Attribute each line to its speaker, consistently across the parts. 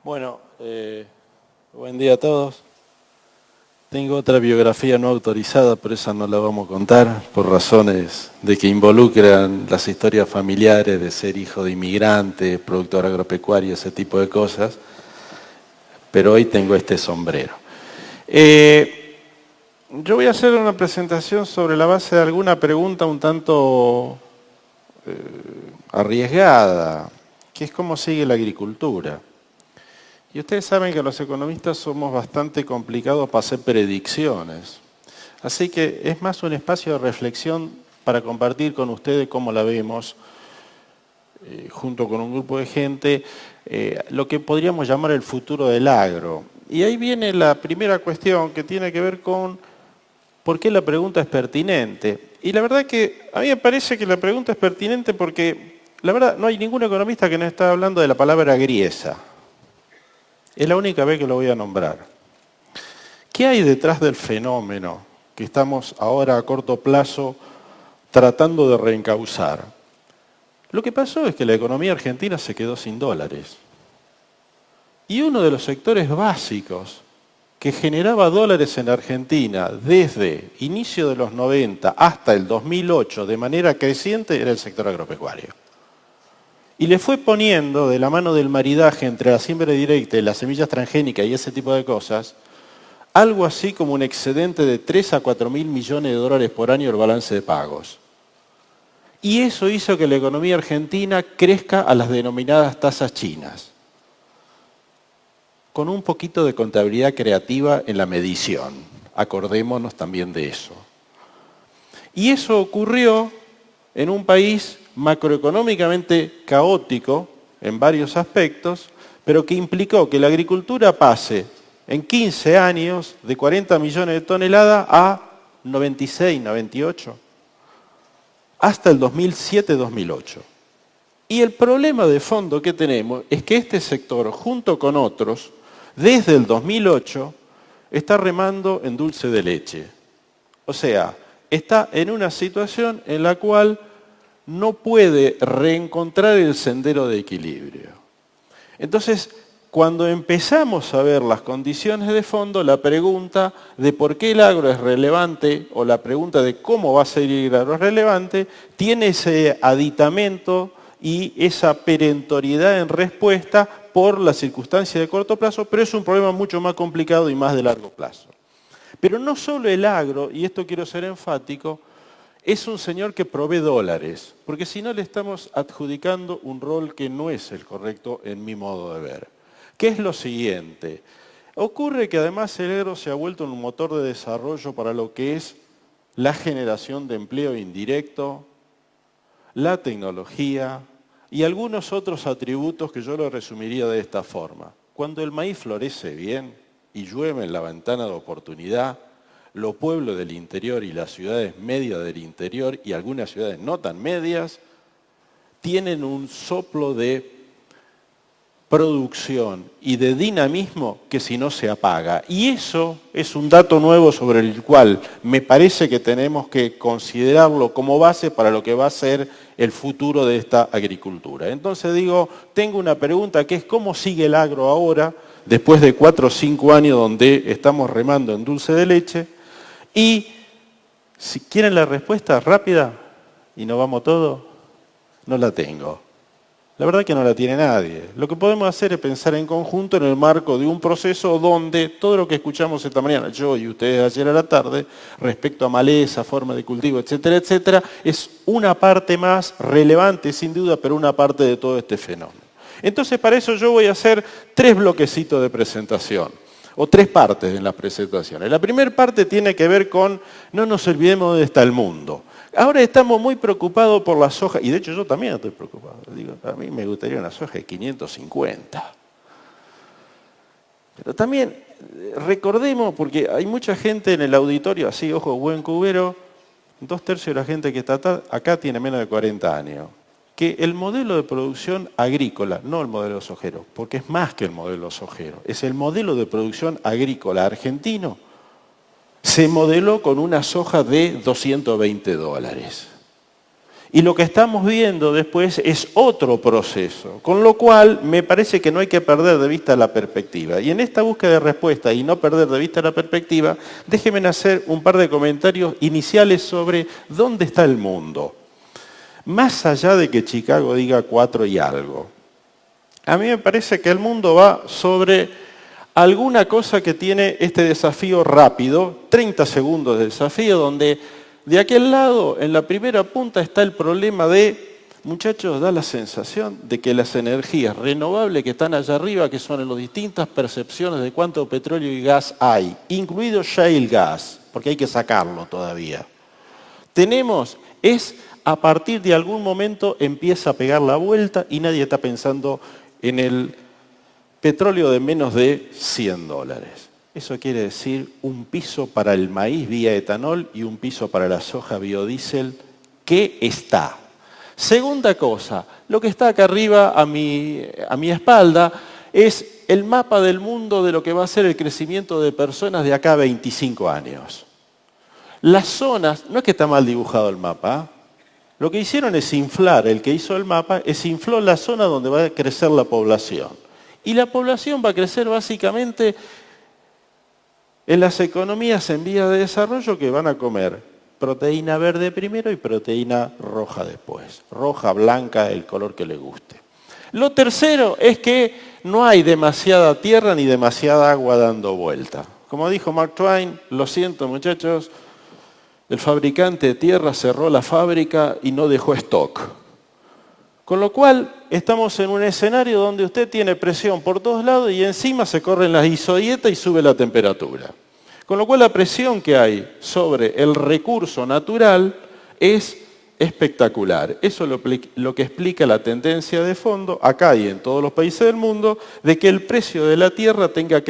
Speaker 1: Bueno, buen día a todos. Tengo otra biografía no autorizada, pero esa no la vamos a contar por razones de que involucran las historias familiares de ser hijo de inmigrantes, productor agropecuario, ese tipo de cosas. Pero hoy tengo este sombrero. Yo voy a hacer una presentación sobre la base de alguna pregunta un tanto arriesgada, que es cómo sigue la agricultura. Y ustedes saben que los economistas somos bastante complicados para hacer predicciones. Así que es más un espacio de reflexión para compartir con ustedes cómo la vemos, junto con un grupo de gente, lo que podríamos llamar el futuro del agro. Y ahí viene la primera cuestión que tiene que ver con por qué la pregunta es pertinente. Y la verdad que a mí me parece que la pregunta es pertinente porque, la verdad, no hay ningún economista que no está hablando de la palabra griesa. Es la única vez que lo voy a nombrar. ¿Qué hay detrás del fenómeno que estamos ahora a corto plazo tratando de reencauzar? Lo que pasó es que la economía argentina se quedó sin dólares. Y uno de los sectores básicos que generaba dólares en Argentina desde inicio de los 90 hasta el 2008 de manera creciente era el sector agropecuario. Y le fue poniendo, de la mano del maridaje entre la siembra directa y las semillas transgénicas y ese tipo de cosas, algo así como un excedente de 3 a 4 mil millones de dólares por año el balance de pagos. Y eso hizo que la economía argentina crezca a las denominadas tasas chinas, con un poquito de contabilidad creativa en la medición. Acordémonos también de eso. Y eso ocurrió en un país macroeconómicamente caótico en varios aspectos, pero que implicó que la agricultura pase en 15 años de 40 millones de toneladas a 96, 98, hasta el 2007-2008. Y el problema de fondo que tenemos es que este sector, junto con otros, desde el 2008, está remando en dulce de leche. O sea, está en una situación en la cual no puede reencontrar el sendero de equilibrio. Entonces, cuando empezamos a ver las condiciones de fondo, la pregunta de por qué el agro es relevante, o la pregunta de cómo va a ser el agro es relevante, tiene ese aditamento y esa perentoriedad en respuesta por la circunstancia de corto plazo, pero es un problema mucho más complicado y más de largo plazo. Pero no solo el agro, y esto quiero ser enfático, es un señor que provee dólares, porque si no le estamos adjudicando un rol que no es el correcto en mi modo de ver. ¿Qué es lo siguiente? Ocurre que además el agro se ha vuelto un motor de desarrollo para lo que es la generación de empleo indirecto, la tecnología y algunos otros atributos que yo lo resumiría de esta forma. Cuando el maíz florece bien y llueve en la ventana de oportunidad, los pueblos del interior y las ciudades medias del interior y algunas ciudades no tan medias tienen un soplo de producción y de dinamismo que si no se apaga. Y eso es un dato nuevo sobre el cual me parece que tenemos que considerarlo como base para lo que va a ser el futuro de esta agricultura. Entonces digo, tengo una pregunta que es ¿cómo sigue el agro ahora, después de 4 o 5 años donde estamos remando en dulce de leche? Y si quieren la respuesta rápida y nos vamos todos, no la tengo. La verdad que no la tiene nadie. Lo que podemos hacer es pensar en conjunto en el marco de un proceso donde todo lo que escuchamos esta mañana, yo y ustedes ayer a la tarde, respecto a maleza, forma de cultivo, etcétera, etcétera, es una parte más relevante, sin duda, pero una parte de todo este fenómeno. Entonces, para eso yo voy a hacer 3 bloquecitos de presentación, o 3 partes en las presentaciones. La primera parte tiene que ver con, no nos olvidemos dónde está el mundo. Ahora estamos muy preocupados por la soja, y de hecho yo también estoy preocupado. Digo, a mí me gustaría una soja de 550. Pero también recordemos, porque hay mucha gente en el auditorio, así, ojo, buen cubero, 2/3 de la gente que está acá tiene menos de 40 años. Que el modelo de producción agrícola, no el modelo sojero, porque es más que el modelo sojero, es el modelo de producción agrícola argentino, se modeló con una soja de $220. Y lo que estamos viendo después es otro proceso, con lo cual me parece que no hay que perder de vista la perspectiva. Y en esta búsqueda de respuesta y no perder de vista la perspectiva, déjenme hacer un par de comentarios iniciales sobre dónde está el mundo. Más allá de que Chicago diga 4 y algo, a mí me parece que el mundo va sobre alguna cosa que tiene este desafío rápido, 30 segundos de desafío, donde de aquel lado, en la primera punta, está el problema de, muchachos, da la sensación de que las energías renovables que están allá arriba, que son en las distintas percepciones de cuánto petróleo y gas hay, incluido shale gas, porque hay que sacarlo todavía, es a partir de algún momento empieza a pegar la vuelta y nadie está pensando en el petróleo de menos de $100. Eso quiere decir un piso para el maíz vía etanol y un piso para la soja biodiesel que está. Segunda cosa, lo que está acá arriba a mi espalda es el mapa del mundo de lo que va a ser el crecimiento de personas de acá a 25 años. Las zonas, no es que está mal dibujado el mapa, lo que hicieron es inflar, el que hizo el mapa, infló la zona donde va a crecer la población. Y la población va a crecer básicamente en las economías en vías de desarrollo que van a comer proteína verde primero y proteína roja después. Roja, blanca, el color que le guste. Lo tercero es que no hay demasiada tierra ni demasiada agua dando vuelta. Como dijo Mark Twain, lo siento muchachos, el fabricante de tierra cerró la fábrica y no dejó stock. Con lo cual, estamos en un escenario donde usted tiene presión por todos lados y encima se corren las isodietas y sube la temperatura. Con lo cual, la presión que hay sobre el recurso natural es espectacular. Eso es lo que explica la tendencia de fondo, acá y en todos los países del mundo, de que el precio de la tierra tenga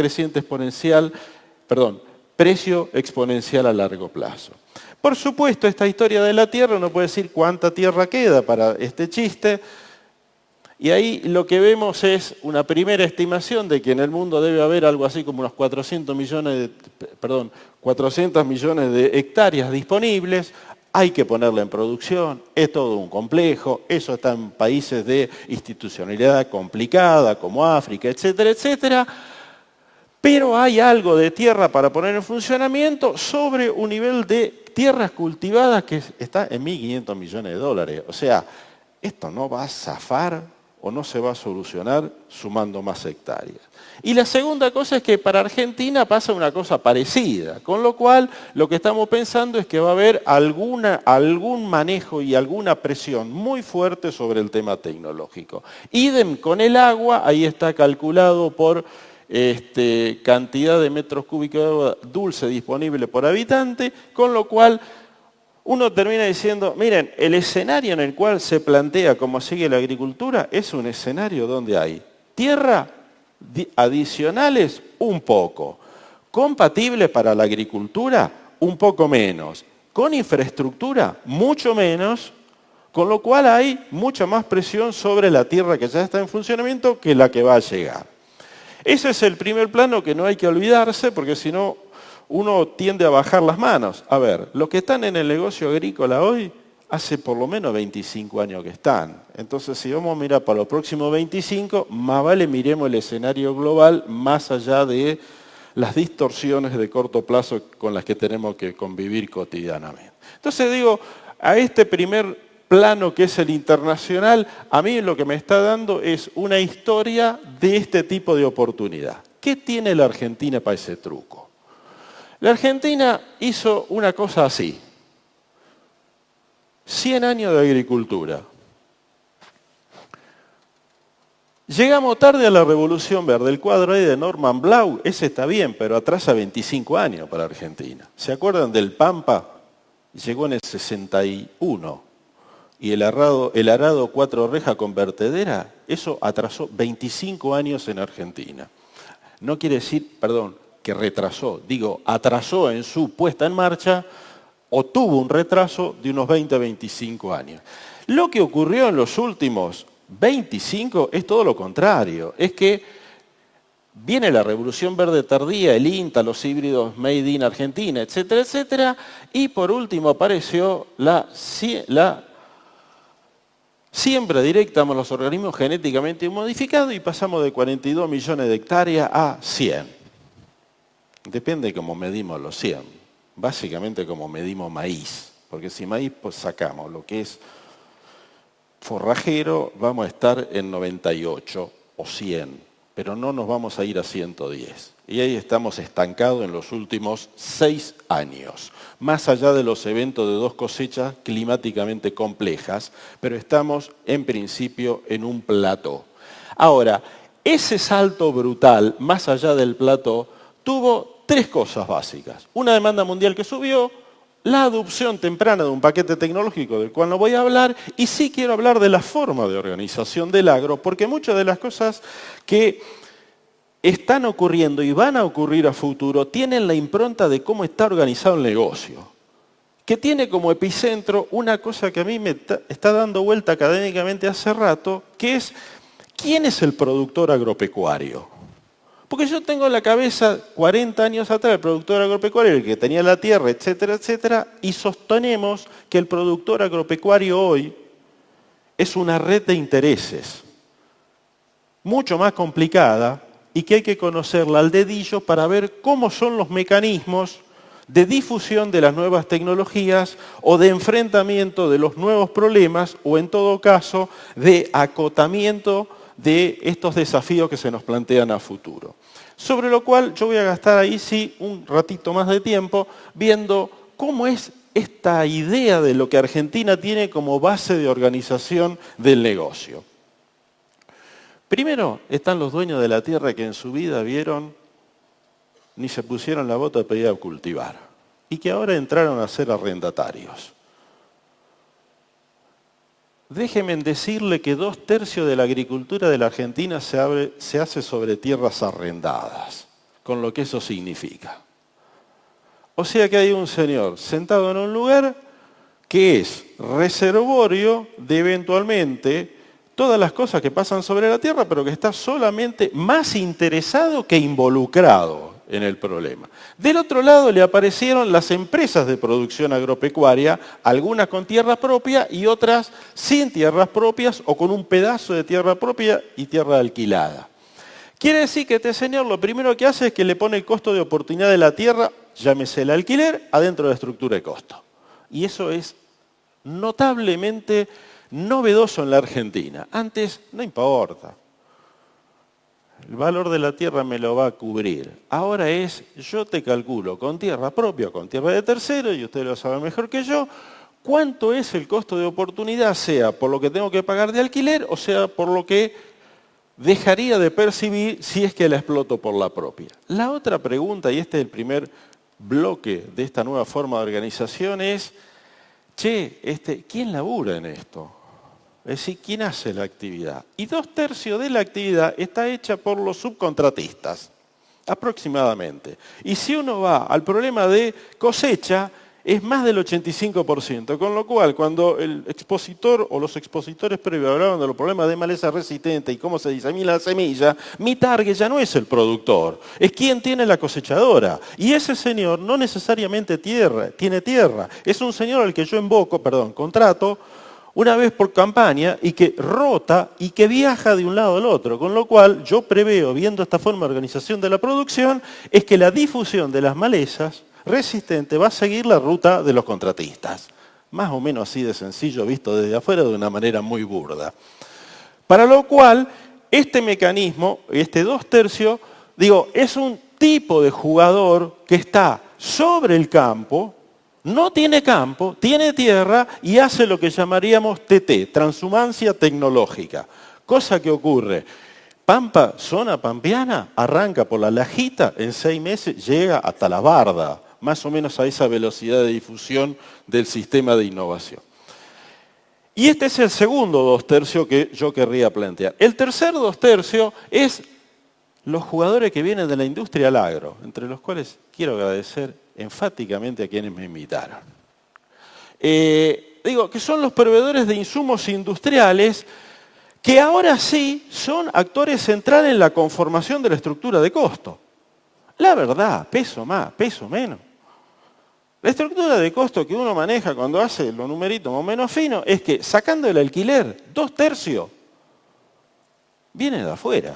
Speaker 1: precio exponencial a largo plazo. Por supuesto, esta historia de la tierra no puede decir cuánta tierra queda para este chiste, y ahí lo que vemos es una primera estimación de que en el mundo debe haber algo así como unos 400 millones de hectáreas disponibles. Hay que ponerla en producción, es todo un complejo, eso está en países de institucionalidad complicada como África, etcétera, etcétera. Pero hay algo de tierra para poner en funcionamiento sobre un nivel de tierras cultivadas que está en $1.500 millones. O sea, esto no va a zafar o no se va a solucionar sumando más hectáreas. Y la segunda cosa es que para Argentina pasa una cosa parecida, con lo cual lo que estamos pensando es que va a haber algún manejo y alguna presión muy fuerte sobre el tema tecnológico. Idem con el agua, ahí está calculado por cantidad de metros cúbicos de agua dulce disponible por habitante, con lo cual uno termina diciendo, miren, el escenario en el cual se plantea cómo sigue la agricultura es un escenario donde hay tierra adicionales un poco, compatible para la agricultura un poco menos, con infraestructura mucho menos, con lo cual hay mucha más presión sobre la tierra que ya está en funcionamiento que la que va a llegar. Ese es el primer plano que no hay que olvidarse, porque si no, uno tiende a bajar las manos. A ver, los que están en el negocio agrícola hoy, hace por lo menos 25 años que están. Entonces, si vamos a mirar para los próximos 25, más vale miremos el escenario global, más allá de las distorsiones de corto plazo con las que tenemos que convivir cotidianamente. Entonces digo, a este primer plano que es el internacional, a mí lo que me está dando es una historia de este tipo de oportunidad. ¿Qué tiene la Argentina para ese truco? La Argentina hizo una cosa así. 100 años de agricultura. Llegamos tarde a la Revolución Verde. El cuadro ahí de Norman Blau, ese está bien, pero atrasa 25 años para Argentina. ¿Se acuerdan del Pampa? Llegó en el 61. Y el arado 4 rejas con vertedera, eso atrasó 25 años en Argentina. No quiere decir, que retrasó, atrasó en su puesta en marcha o tuvo un retraso de unos 20 a 25 años. Lo que ocurrió en los últimos 25 es todo lo contrario, es que viene la Revolución Verde tardía, el INTA, los híbridos Made in Argentina, etcétera, etcétera, y por último apareció la siembra directa a los organismos genéticamente modificados y pasamos de 42 millones de hectáreas a 100. Depende de cómo medimos los 100. Básicamente como medimos maíz. Porque si maíz pues sacamos lo que es forrajero, vamos a estar en 98 o 100. Pero no nos vamos a ir a 110. Y ahí estamos estancados en los últimos 6 años. Más allá de los eventos de 2 cosechas climáticamente complejas, pero estamos en principio en un plató. Ahora, ese salto brutal, más allá del plató, tuvo 3 cosas básicas. Una demanda mundial que subió, la adopción temprana de un paquete tecnológico del cual no voy a hablar, y sí quiero hablar de la forma de organización del agro, porque muchas de las cosas que están ocurriendo y van a ocurrir a futuro tienen la impronta de cómo está organizado el negocio, que tiene como epicentro una cosa que a mí me está dando vuelta académicamente hace rato, que es ¿quién es el productor agropecuario? Porque yo tengo en la cabeza 40 años atrás el productor agropecuario, el que tenía la tierra, etcétera, etcétera, y sostenemos que el productor agropecuario hoy es una red de intereses mucho más complicada y que hay que conocerla al dedillo para ver cómo son los mecanismos de difusión de las nuevas tecnologías o de enfrentamiento de los nuevos problemas o en todo caso de acotamiento de estos desafíos que se nos plantean a futuro. Sobre lo cual yo voy a gastar ahí sí un ratito más de tiempo viendo cómo es esta idea de lo que Argentina tiene como base de organización del negocio. Primero están los dueños de la tierra que en su vida vieron ni se pusieron la bota para ir a cultivar y que ahora entraron a ser arrendatarios. Déjenme decirle que 2/3 de la agricultura de la Argentina se hace sobre tierras arrendadas, con lo que eso significa. O sea que hay un señor sentado en un lugar que es reservorio de eventualmente todas las cosas que pasan sobre la tierra, pero que está solamente más interesado que involucrado en el problema. Del otro lado le aparecieron las empresas de producción agropecuaria, algunas con tierra propia y otras sin tierras propias o con un pedazo de tierra propia y tierra alquilada. Quiere decir que este señor lo primero que hace es que le pone el costo de oportunidad de la tierra, llámese el alquiler, adentro de la estructura de costo. Y eso es notablemente novedoso en la Argentina. Antes no importa. El valor de la tierra me lo va a cubrir. Ahora es, yo te calculo con tierra propia o con tierra de tercero, y usted lo sabe mejor que yo, cuánto es el costo de oportunidad, sea por lo que tengo que pagar de alquiler, o sea por lo que dejaría de percibir si es que la exploto por la propia. La otra pregunta, y este es el primer bloque de esta nueva forma de organización, es, ¿quién labura en esto? Es decir, ¿quién hace la actividad? Y 2/3 de la actividad está hecha por los subcontratistas, aproximadamente. Y si uno va al problema de cosecha, es más del 85%, con lo cual cuando el expositor o los expositores previos hablaban de los problemas de maleza resistente y cómo se disemina la semilla, mi target ya no es el productor, es quien tiene la cosechadora. Y ese señor no necesariamente tiene tierra, es un señor al que yo contrato, una vez por campaña y que rota y que viaja de un lado al otro. Con lo cual yo preveo, viendo esta forma de organización de la producción, es que la difusión de las malezas resistentes va a seguir la ruta de los contratistas. Más o menos así de sencillo, visto desde afuera de una manera muy burda. Para lo cual, este mecanismo, este 2/3, es un tipo de jugador que está sobre el campo, no tiene campo, tiene tierra y hace lo que llamaríamos TT, transhumancia tecnológica. Cosa que ocurre, Pampa, zona pampeana, arranca por la Lajita, en 6 meses llega hasta la Barda, más o menos a esa velocidad de difusión del sistema de innovación. Y este es el segundo 2/3 que yo querría plantear. El tercer 2/3 es los jugadores que vienen de la industria al agro, entre los cuales quiero agradecer enfáticamente a quienes me invitaron. Que son los proveedores de insumos industriales que ahora sí son actores centrales en la conformación de la estructura de costo. La verdad, peso más, peso menos. La estructura de costo que uno maneja cuando hace los numeritos más o menos finos es que sacando el alquiler, 2/3 viene de afuera,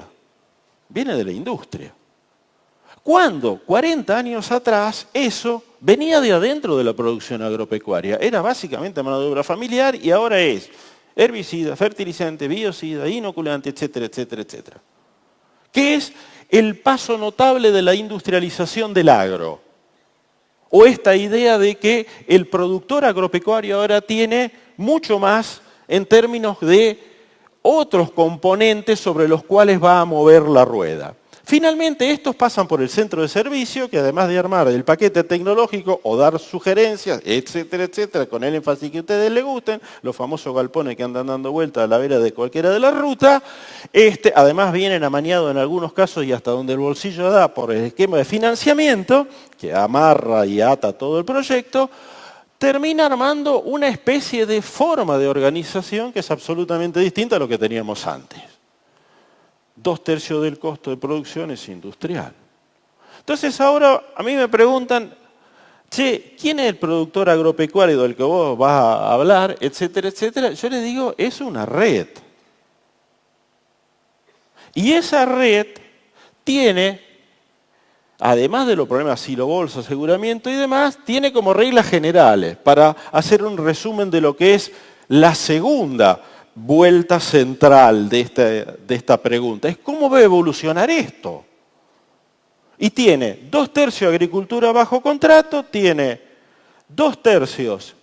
Speaker 1: viene de la industria. Cuando 40 años atrás eso venía de adentro de la producción agropecuaria, era básicamente mano de obra familiar y ahora es herbicida, fertilizante, biocida, inoculante, etcétera, etcétera, etcétera. ¿Qué es el paso notable de la industrialización del agro? O esta idea de que el productor agropecuario ahora tiene mucho más en términos de otros componentes sobre los cuales va a mover la rueda. Finalmente, estos pasan por el centro de servicio, que además de armar el paquete tecnológico o dar sugerencias, etcétera, etcétera, con el énfasis que a ustedes les gusten, los famosos galpones que andan dando vueltas a la vera de cualquiera de las rutas, además vienen amañados en algunos casos y hasta donde el bolsillo da por el esquema de financiamiento, que amarra y ata todo el proyecto, termina armando una especie de forma de organización que es absolutamente distinta a lo que teníamos antes. 2/3 del costo de producción es industrial. Entonces ahora a mí me preguntan, che, ¿quién es el productor agropecuario del que vos vas a hablar, etcétera, etcétera? Yo les digo, es una red. Y esa red tiene, además de los problemas silo-bolsa, aseguramiento y demás, tiene como reglas generales, para hacer un resumen de lo que es la segunda vuelta central de esta pregunta. Es cómo va a evolucionar esto. Y tiene 2/3 agricultura bajo contrato, tiene 2/3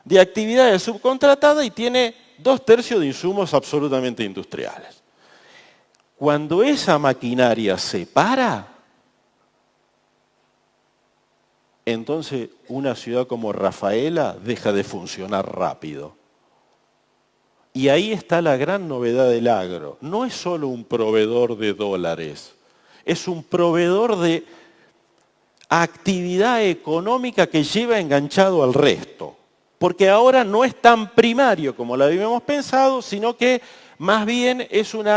Speaker 1: de actividades subcontratadas y tiene 2/3 de insumos absolutamente industriales. Cuando esa maquinaria se para, entonces una ciudad como Rafaela deja de funcionar rápido. Y ahí está la gran novedad del agro. No es solo un proveedor de dólares, es un proveedor de actividad económica que lleva enganchado al resto. Porque ahora no es tan primario como lo habíamos pensado, sino que más bien es un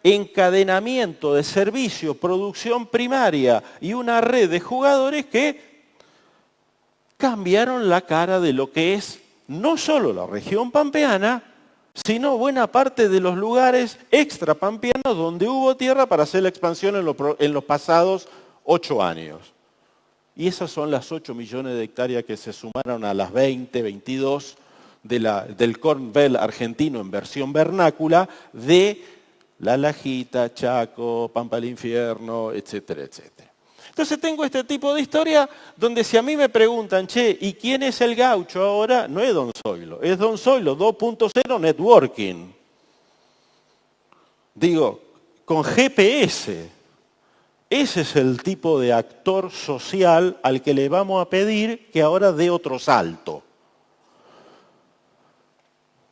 Speaker 1: encadenamiento de servicio, producción primaria y una red de jugadores que cambiaron la cara de lo que es no solo la región pampeana, sino buena parte de los lugares extrapampeanos donde hubo tierra para hacer la expansión en los pasados 8 años. Y esas son las 8 millones de hectáreas que se sumaron a las 20, 22 del Corn Belt argentino en versión vernácula de La Lajita, Chaco, Pampa del Infierno, etcétera, etcétera. Entonces tengo este tipo de historia donde si a mí me preguntan, che, ¿y quién es el gaucho ahora? No es Don Zoilo, es Don Zoilo 2.0 Networking. Digo, con GPS. Ese es el tipo de actor social al que le vamos a pedir que ahora dé otro salto.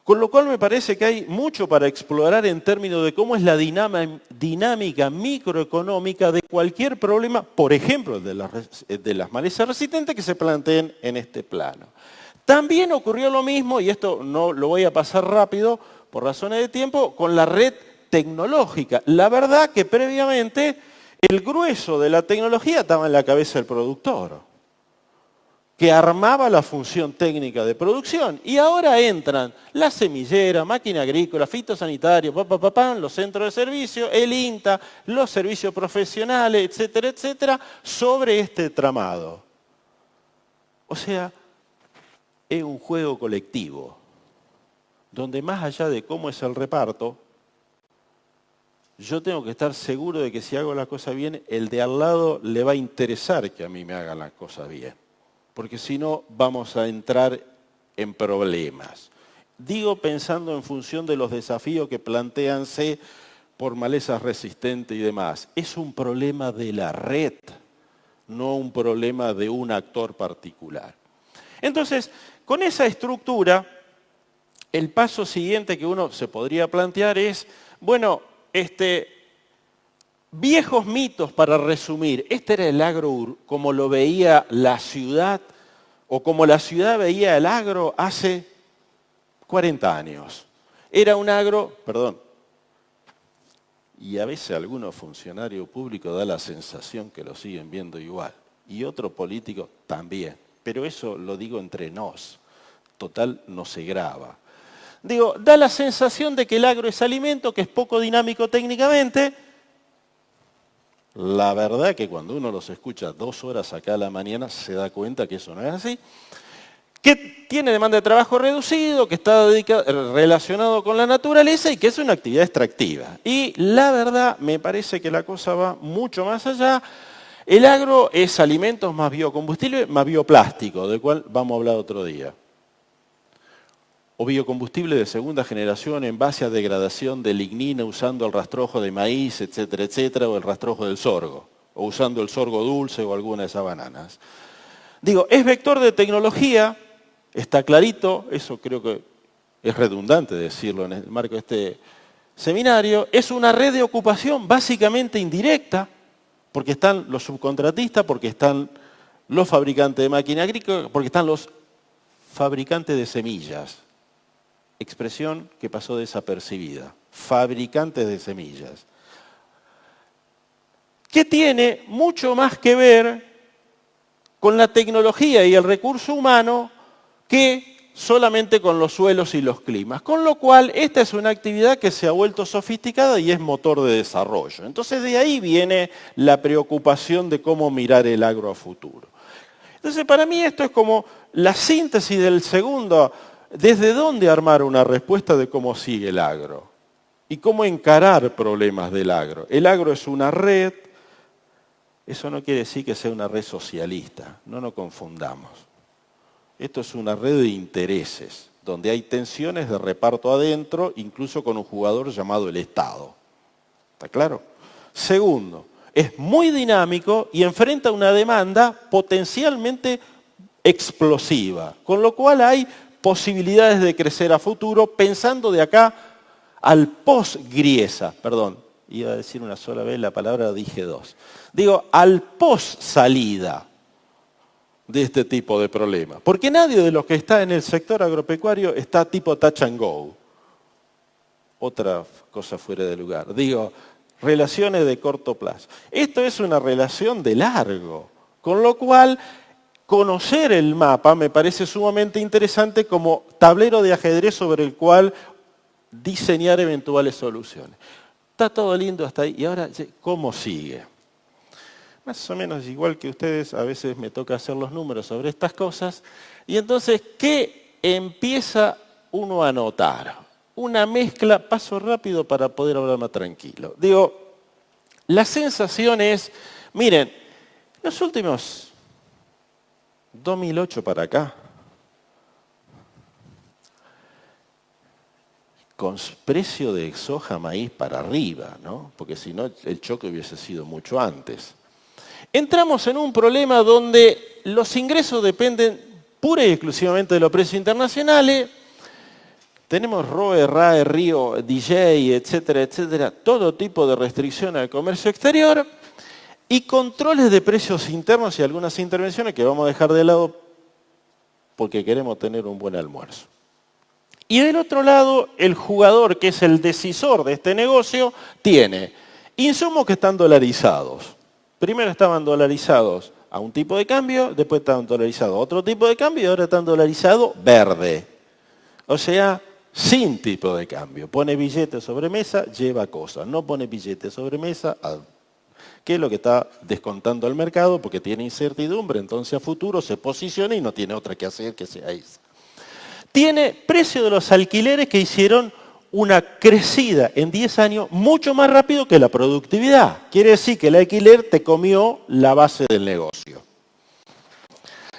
Speaker 1: Con lo cual me parece que hay mucho para explorar en términos de cómo es la dinámica microeconómica de cualquier problema, por ejemplo, de las malezas resistentes que se planteen en este plano. También ocurrió lo mismo, y esto no lo voy a pasar rápido por razones de tiempo, con la red tecnológica. La verdad que previamente el grueso de la tecnología estaba en la cabeza del productor, que armaba la función técnica de producción. Y ahora entran la semillera, máquina agrícola, fitosanitario, los centros de servicio, el INTA, los servicios profesionales, etcétera, etcétera, sobre este tramado. O sea, es un juego colectivo, donde más allá de cómo es el reparto, yo tengo que estar seguro de que si hago las cosas bien, el de al lado le va a interesar que a mí me hagan las cosas bien. Porque si no, vamos a entrar en problemas. Digo pensando en función de los desafíos que plantéanse por malezas resistentes y demás. Es un problema de la red, no un problema de un actor particular. Entonces, con esa estructura, el paso siguiente que uno se podría plantear es, bueno, viejos mitos para resumir. Este era el agro como lo veía la ciudad o como la ciudad veía el agro hace 40 años. Era un agro, y a veces algunos funcionarios públicos da la sensación que lo siguen viendo igual. Y otros políticos también. pero eso lo digo entre nos. Total, no se graba. Digo, da la sensación de que el agro es alimento, que es poco dinámico técnicamente. La verdad que cuando uno los escucha 2 horas acá a la mañana, se da cuenta que eso no es así. Que tiene demanda de trabajo reducido, que está relacionado con la naturaleza y que es una actividad extractiva. Y la verdad, me parece que la cosa va mucho más allá. El agro es alimentos más biocombustible, más bioplástico, del cual vamos a hablar otro día. O biocombustible de segunda generación en base a degradación de lignina usando el rastrojo de maíz, etcétera, etcétera, o el rastrojo del sorgo, o usando el sorgo dulce o alguna de esas bananas. Digo, es vector de tecnología, está clarito, eso creo que es redundante decirlo en el marco de este seminario, es una red de ocupación básicamente indirecta, porque están los subcontratistas, porque están los fabricantes de máquina agrícola, porque están los fabricantes de semillas. Expresión que pasó desapercibida. Fabricantes de semillas. Que tiene mucho más que ver con la tecnología y el recurso humano que solamente con los suelos y los climas. Con lo cual, esta es una actividad que se ha vuelto sofisticada y es motor de desarrollo. Entonces, de ahí viene la preocupación de cómo mirar el agro a futuro. Entonces, para mí esto es como la síntesis del segundo, desde dónde armar una respuesta de cómo sigue el agro y cómo encarar problemas del agro. El agro es una red, eso no quiere decir que sea una red socialista, no nos confundamos. Esto es una red de intereses, donde hay tensiones de reparto adentro, incluso con un jugador llamado el Estado. ¿Está claro? Segundo, es muy dinámico y enfrenta una demanda potencialmente explosiva, con lo cual hay posibilidades de crecer a futuro, pensando de acá al post-Griesa, perdón, iba a decir una sola vez la palabra, dije dos. Digo, al post-salida de este tipo de problemas. Porque nadie de los que está en el sector agropecuario está tipo touch and go. Otra cosa fuera de lugar. Digo, relaciones de corto plazo. Esto es una relación de largo, con lo cual conocer el mapa me parece sumamente interesante como tablero de ajedrez sobre el cual diseñar eventuales soluciones. Está todo lindo hasta ahí. Y ahora, ¿cómo sigue? Más o menos igual que ustedes, a veces me toca hacer los números sobre estas cosas. Y entonces, ¿qué empieza uno a notar? Una mezcla, paso rápido para poder hablar más tranquilo. Digo, la sensación es, miren, los últimos 2008 para acá, con precio de soja maíz para arriba, ¿no? Porque si no el choque hubiese sido mucho antes. Entramos en un problema donde los ingresos dependen pura y exclusivamente de los precios internacionales. Tenemos ROE, RAE, RIO, DJ, etcétera, etcétera, todo tipo de restricción al comercio exterior y controles de precios internos y algunas intervenciones que vamos a dejar de lado porque queremos tener un buen almuerzo. Y del otro lado, el jugador, que es el decisor de este negocio, tiene insumos que están dolarizados. Primero estaban dolarizados a un tipo de cambio, después estaban dolarizados a otro tipo de cambio y ahora están dolarizados verde. O sea, sin tipo de cambio. Pone billete sobre mesa, lleva cosas. No pone billete sobre mesa, que es lo que está descontando el mercado porque tiene incertidumbre. Entonces a futuro se posiciona y no tiene otra que hacer que sea esa. Tiene precio de los alquileres que hicieron una crecida en 10 años mucho más rápido que la productividad. Quiere decir que el alquiler te comió la base del negocio.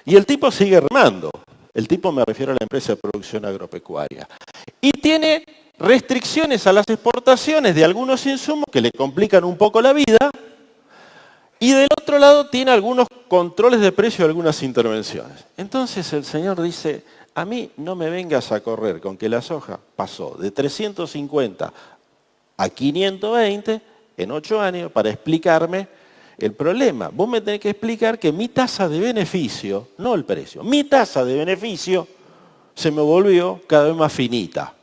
Speaker 1: Y el tipo sigue remando. El tipo me refiero a la empresa de producción agropecuaria. Y tiene restricciones a las exportaciones de algunos insumos que le complican un poco la vida. Y del otro lado tiene algunos controles de precio y algunas intervenciones. Entonces el señor dice, a mí no me vengas a correr con que la soja pasó de 350 a 520 en 8 años para explicarme el problema. Vos me tenés que explicar que mi tasa de beneficio, no el precio, mi tasa de beneficio se me volvió cada vez más finita.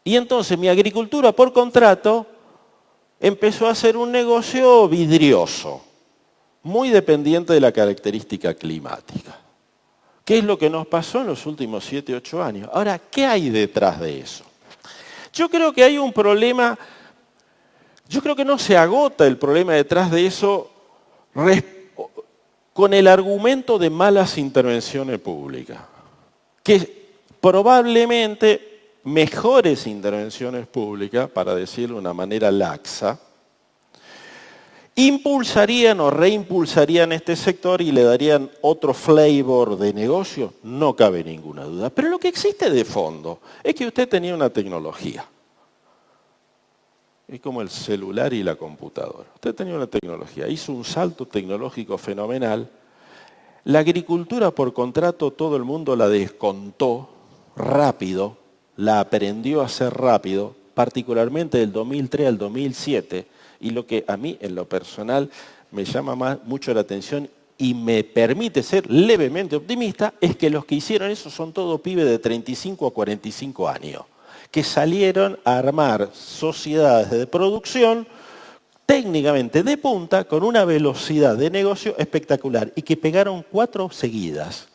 Speaker 1: Y entonces mi agricultura por contrato empezó a ser un negocio vidrioso, muy dependiente de la característica climática. ¿Qué es lo que nos pasó en los últimos 7, 8 años? Ahora, ¿qué hay detrás de eso? Yo creo que hay un problema, yo creo que no se agota el problema detrás de eso con el argumento de malas intervenciones públicas. Que probablemente mejores intervenciones públicas, para decirlo de una manera laxa, impulsarían o reimpulsarían este sector y le darían otro flavor de negocio, no cabe ninguna duda. Pero lo que existe de fondo es que usted tenía una tecnología. Es como el celular y la computadora. Usted tenía una tecnología, hizo un salto tecnológico fenomenal. La agricultura por contrato todo el mundo la descontó rápido, la aprendió a hacer rápido, particularmente del 2003 al 2007. Y lo que a mí, en lo personal, me llama mucho la atención y me permite ser levemente optimista, es que los que hicieron eso son todos pibes de 35 a 45 años, que salieron a armar sociedades de producción técnicamente de punta, con una velocidad de negocio espectacular, y que pegaron 4 seguidas.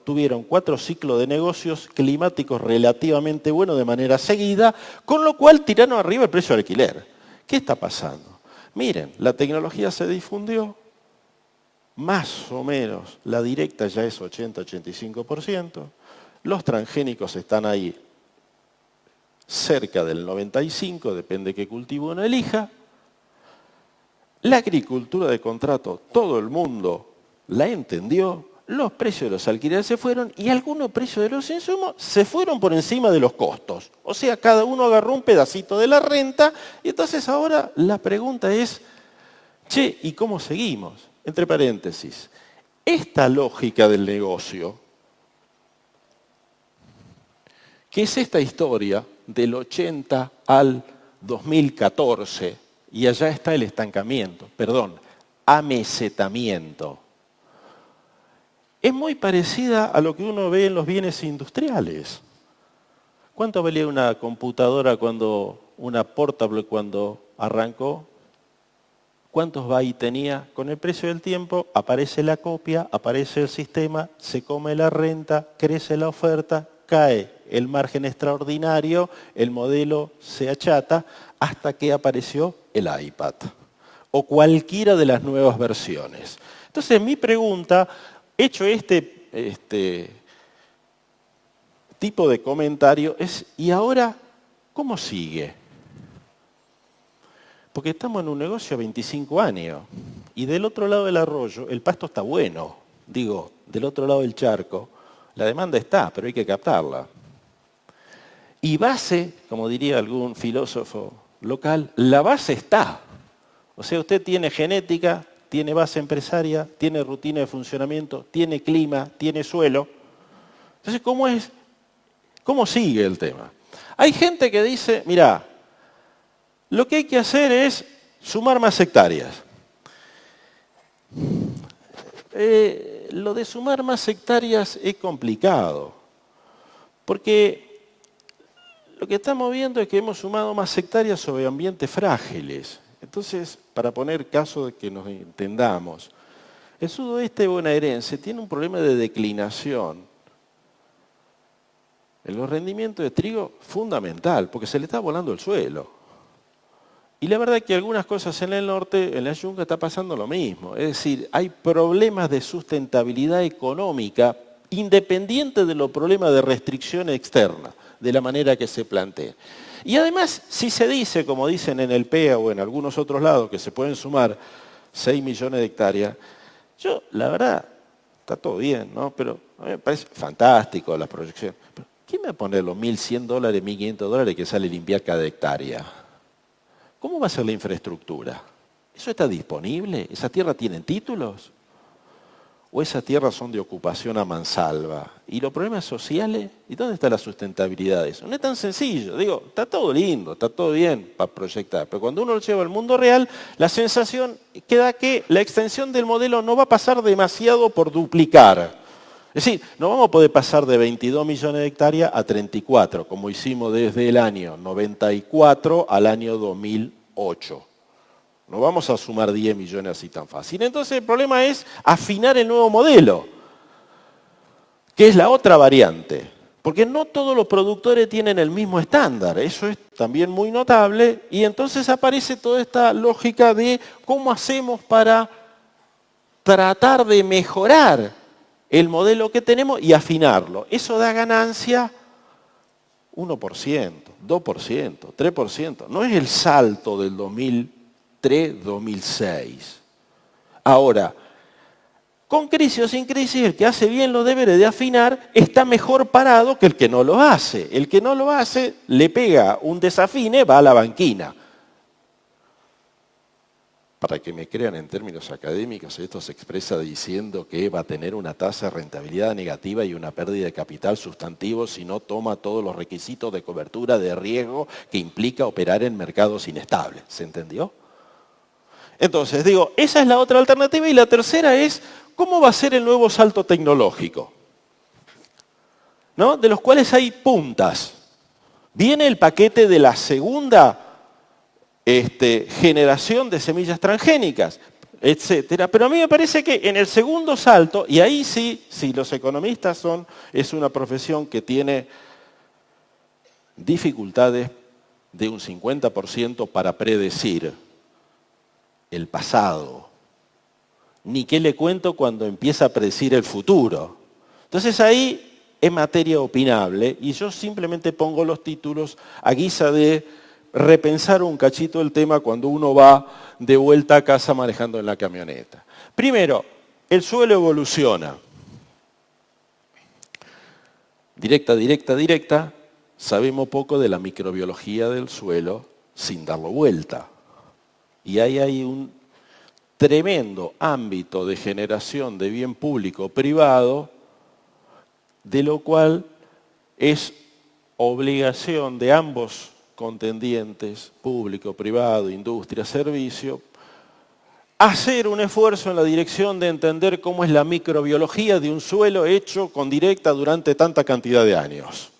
Speaker 1: Tuvieron 4 ciclos de negocios climáticos relativamente buenos de manera seguida, con lo cual tiraron arriba el precio del alquiler. ¿Qué está pasando? Miren, la tecnología se difundió, más o menos, la directa ya es 80-85%, los transgénicos están ahí cerca del 95%, depende qué cultivo uno elija. La agricultura de contrato, todo el mundo la entendió, los precios de los alquileres se fueron y algunos precios de los insumos se fueron por encima de los costos. O sea, cada uno agarró un pedacito de la renta y entonces ahora la pregunta es, che, ¿y cómo seguimos? Entre paréntesis, esta lógica del negocio, que es esta historia del 80 al 2014, y allá está el estancamiento, amesetamiento. Es muy parecida a lo que uno ve en los bienes industriales. ¿Cuánto valía una computadora una portable cuando arrancó? ¿Cuántos bytes tenía? Con el precio del tiempo aparece la copia, aparece el sistema, se come la renta, crece la oferta, cae el margen extraordinario, el modelo se achata hasta que apareció el iPad o cualquiera de las nuevas versiones. Entonces mi pregunta, hecho este tipo de comentario, es ¿y ahora cómo sigue? Porque estamos en un negocio a 25 años y del otro lado del arroyo el pasto está bueno, del otro lado del charco, la demanda está, pero hay que captarla. Y base, como diría algún filósofo local, la base está. O sea, usted tiene genética, tiene base empresaria, tiene rutina de funcionamiento, tiene clima, tiene suelo. Entonces, ¿cómo sigue el tema? Hay gente que dice, mirá, lo que hay que hacer es sumar más hectáreas. Lo de sumar más hectáreas es complicado, porque lo que estamos viendo es que hemos sumado más hectáreas sobre ambientes frágiles. Entonces, para poner caso de que nos entendamos, el sudoeste bonaerense tiene un problema de declinación en los rendimientos de trigo fundamental, porque se le está volando el suelo. Y la verdad es que algunas cosas en el norte, en la yunga, está pasando lo mismo. Es decir, hay problemas de sustentabilidad económica independiente de los problemas de restricción externa, de la manera que se plantea. Y además, si se dice, como dicen en el PEA o en algunos otros lados, que se pueden sumar 6 millones de hectáreas, yo, la verdad, está todo bien, ¿no? Pero a mí me parece fantástico las proyecciones. Pero ¿quién me va a poner los $1.100, $1.500 que sale limpiar cada hectárea? ¿Cómo va a ser la infraestructura? ¿Eso está disponible? ¿Esa tierra tiene títulos? ¿O esas tierras son de ocupación a mansalva? ¿Y los problemas sociales? ¿Y dónde está la sustentabilidad de eso? No es tan sencillo. Está todo lindo, está todo bien para proyectar. Pero cuando uno lo lleva al mundo real, la sensación queda que la extensión del modelo no va a pasar demasiado por duplicar. Es decir, no vamos a poder pasar de 22 millones de hectáreas a 34, como hicimos desde el año 94 al año 2008. No vamos a sumar 10 millones así tan fácil. Entonces el problema es afinar el nuevo modelo, que es la otra variante. Porque no todos los productores tienen el mismo estándar. Eso es también muy notable. Y entonces aparece toda esta lógica de cómo hacemos para tratar de mejorar el modelo que tenemos y afinarlo. Eso da ganancia 1%, 2%, 3%. No es el salto del 2003-2006. Ahora, con crisis o sin crisis, el que hace bien los deberes de afinar está mejor parado que el que no lo hace. El que no lo hace le pega un desafine, va a la banquina. Para que me crean en términos académicos, esto se expresa diciendo que va a tener una tasa de rentabilidad negativa y una pérdida de capital sustantivo si no toma todos los requisitos de cobertura de riesgo que implica operar en mercados inestables. ¿Se entendió? Entonces, digo, esa es la otra alternativa y la tercera es, ¿cómo va a ser el nuevo salto tecnológico? ¿No? De los cuales hay puntas. Viene el paquete de la segunda generación de semillas transgénicas, etcétera. Pero a mí me parece que en el segundo salto, y ahí sí, si los economistas es una profesión que tiene dificultades de un 50% para predecir el pasado. Ni qué le cuento cuando empieza a predecir el futuro. Entonces ahí es materia opinable y yo simplemente pongo los títulos a guisa de repensar un cachito el tema cuando uno va de vuelta a casa manejando en la camioneta. Primero, el suelo evoluciona. Directa, sabemos poco de la microbiología del suelo sin darlo vuelta. Y ahí hay un tremendo ámbito de generación de bien público-privado, de lo cual es obligación de ambos contendientes, público, privado, industria, servicio, hacer un esfuerzo en la dirección de entender cómo es la microbiología de un suelo hecho con directa durante tanta cantidad de años.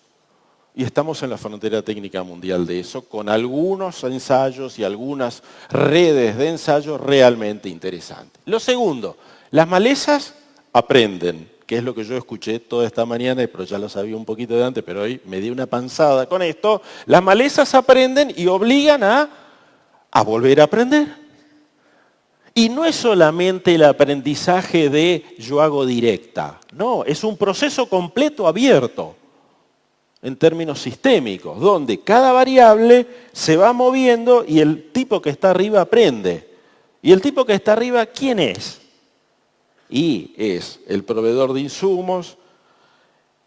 Speaker 1: Y estamos en la frontera técnica mundial de eso, con algunos ensayos y algunas redes de ensayos realmente interesantes. Lo segundo, las malezas aprenden, que es lo que yo escuché toda esta mañana, pero ya lo sabía un poquito de antes, pero hoy me di una panzada con esto. Las malezas aprenden y obligan a volver a aprender. Y no es solamente el aprendizaje de yo hago directa, no, es un proceso completo abierto en términos sistémicos, donde cada variable se va moviendo y el tipo que está arriba aprende. ¿Y el tipo que está arriba quién es? Y es el proveedor de insumos,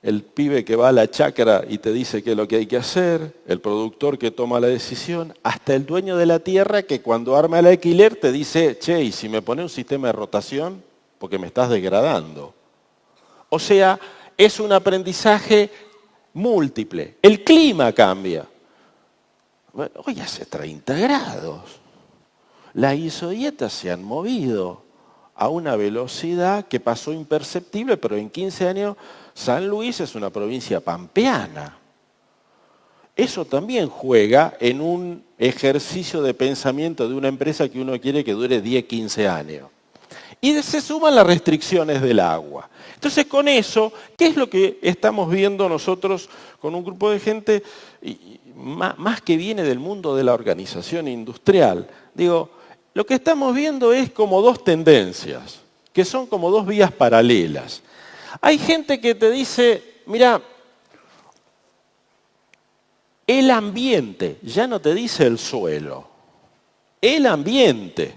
Speaker 1: el pibe que va a la chacra y te dice qué es lo que hay que hacer, el productor que toma la decisión, hasta el dueño de la tierra que cuando arma el alquiler te dice, che, ¿y si me pone un sistema de rotación? Porque me estás degradando. O sea, es un aprendizaje múltiple. El clima cambia. Bueno, hoy hace 30 grados. Las isodietas se han movido a una velocidad que pasó imperceptible, pero en 15 años San Luis es una provincia pampeana. Eso también juega en un ejercicio de pensamiento de una empresa que uno quiere que dure 10, 15 años. Y se suman las restricciones del agua. Entonces con eso, ¿qué es lo que estamos viendo nosotros con un grupo de gente más que viene del mundo de la organización industrial? Digo, lo que estamos viendo es como dos tendencias, que son como dos vías paralelas. Hay gente que te dice, mira, el ambiente, ya no te dice el suelo, el ambiente.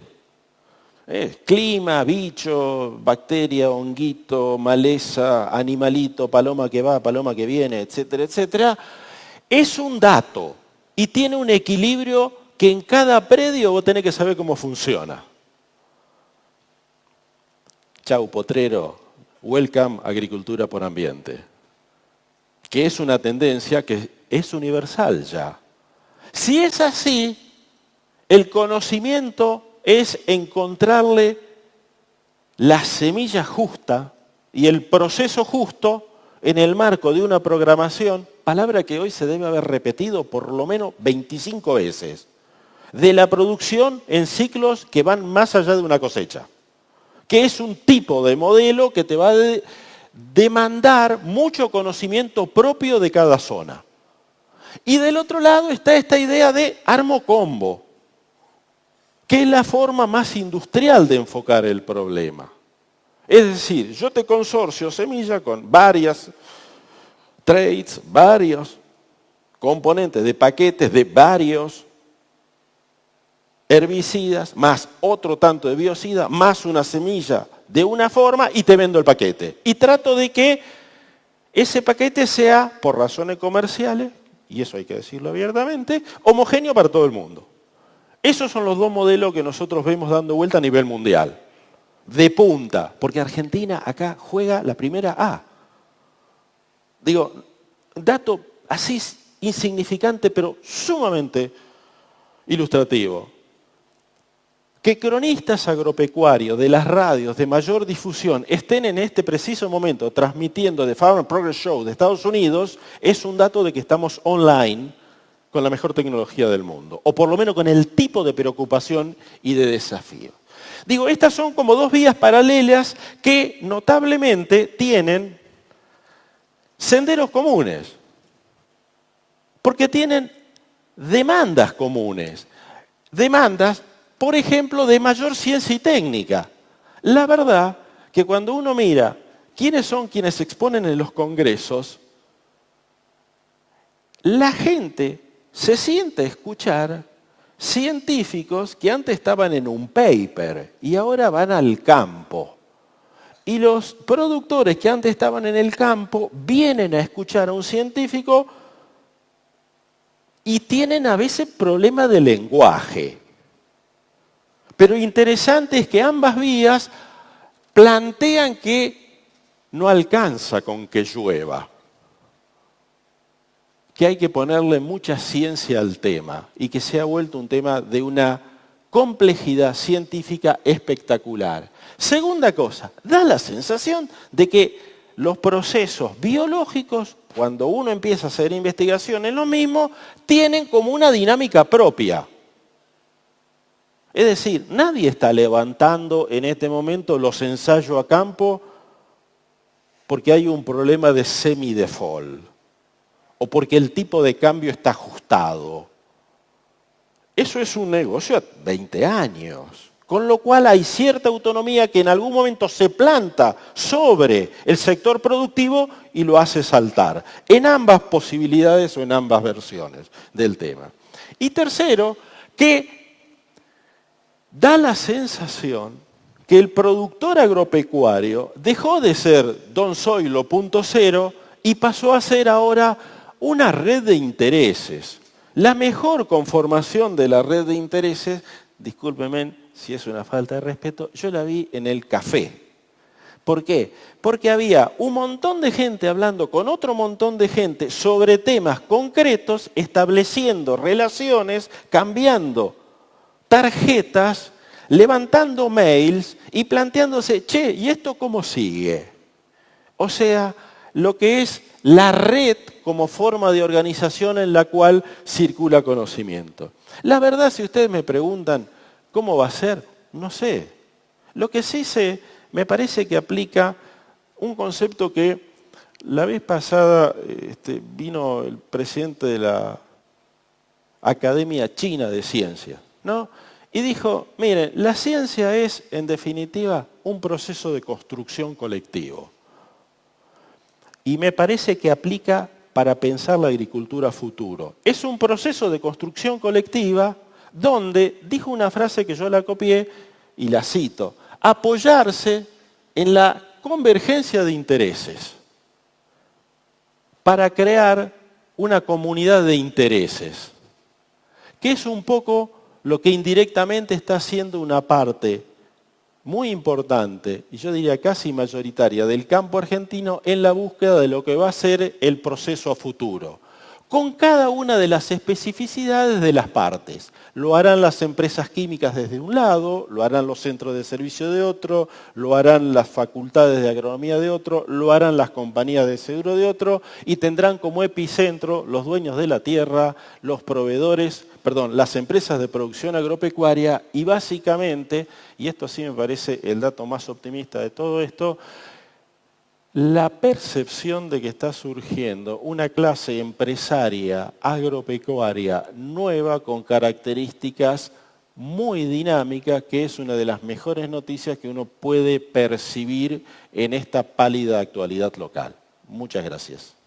Speaker 1: Clima, bicho, bacteria, honguito, maleza, animalito, paloma que va, paloma que viene, etcétera, etcétera, es un dato y tiene un equilibrio que en cada predio vos tenés que saber cómo funciona. Chau, potrero, welcome agricultura por ambiente, que es una tendencia que es universal ya. Si es así, el conocimiento es encontrarle la semilla justa y el proceso justo en el marco de una programación, palabra que hoy se debe haber repetido por lo menos 25 veces. de la producción en ciclos que van más allá de una cosecha, que es un tipo de modelo que te va a demandar mucho conocimiento propio de cada zona. Y del otro lado está esta idea de armo combo, que es la forma más industrial de enfocar el problema. Es decir, yo te consorcio semilla con varias traits, varios componentes de paquetes de varios herbicidas, más otro tanto de biocida, más una semilla de una forma y te vendo el paquete. Y trato de que ese paquete sea, por razones comerciales, y eso hay que decirlo abiertamente, homogéneo para todo el mundo. Esos son los dos modelos que nosotros vemos dando vuelta a nivel mundial. De punta, porque Argentina acá juega la primera A. Digo, dato así insignificante, pero sumamente ilustrativo. Que cronistas agropecuarios de las radios de mayor difusión estén en este preciso momento transmitiendo The Farm Progress Show de Estados Unidos es un dato de que estamos online con la mejor tecnología del mundo, o por lo menos con el tipo de preocupación y de desafío. Digo, estas son como dos vías paralelas que notablemente tienen senderos comunes, porque tienen demandas comunes, demandas, por ejemplo, de mayor ciencia y técnica. La verdad que cuando uno mira quiénes son quienes se exponen en los congresos, la gente se siente a escuchar científicos que antes estaban en un paper y ahora van al campo. Y los productores que antes estaban en el campo vienen a escuchar a un científico y tienen a veces problemas de lenguaje. Pero interesante es que ambas vías plantean que no alcanza con que llueva, que hay que ponerle mucha ciencia al tema y que se ha vuelto un tema de una complejidad científica espectacular. Segunda cosa, da la sensación de que los procesos biológicos, cuando uno empieza a hacer investigación en lo mismo, tienen como una dinámica propia. Es decir, nadie está levantando en este momento los ensayos a campo porque hay un problema de semi-default o porque el tipo de cambio está ajustado. Eso es un negocio a 20 años, con lo cual hay cierta autonomía que en algún momento se planta sobre el sector productivo y lo hace saltar, en ambas posibilidades o en ambas versiones del tema. Y tercero, que da la sensación que el productor agropecuario dejó de ser Don Zoilo 0.0 y pasó a ser ahora una red de intereses. La mejor conformación de la red de intereses, discúlpenme si es una falta de respeto, yo la vi en el café. ¿Por qué? Porque había un montón de gente hablando con otro montón de gente sobre temas concretos, estableciendo relaciones, cambiando tarjetas, levantando mails y planteándose, che, ¿y esto cómo sigue? O sea, lo que es la red como forma de organización en la cual circula conocimiento. La verdad, si ustedes me preguntan cómo va a ser, no sé. Lo que sí sé, me parece que aplica un concepto que la vez pasada vino el presidente de la Academia China de Ciencias, ¿no? Y dijo, miren, la ciencia es, en definitiva, un proceso de construcción colectivo. Y me parece que aplica para pensar la agricultura futuro. Es un proceso de construcción colectiva donde, dijo una frase que yo la copié y la cito, apoyarse en la convergencia de intereses para crear una comunidad de intereses, que es un poco lo que indirectamente está haciendo una parte muy importante, y yo diría casi mayoritaria, del campo argentino en la búsqueda de lo que va a ser el proceso a futuro, con cada una de las especificidades de las partes. Lo harán las empresas químicas desde un lado, lo harán los centros de servicio de otro, lo harán las facultades de agronomía de otro, lo harán las compañías de seguro de otro, y tendrán como epicentro los dueños de la tierra, los proveedores las empresas de producción agropecuaria y básicamente, y esto sí me parece el dato más optimista de todo esto, la percepción de que está surgiendo una clase empresaria agropecuaria nueva con características muy dinámicas, que es una de las mejores noticias que uno puede percibir en esta pálida actualidad local. Muchas gracias.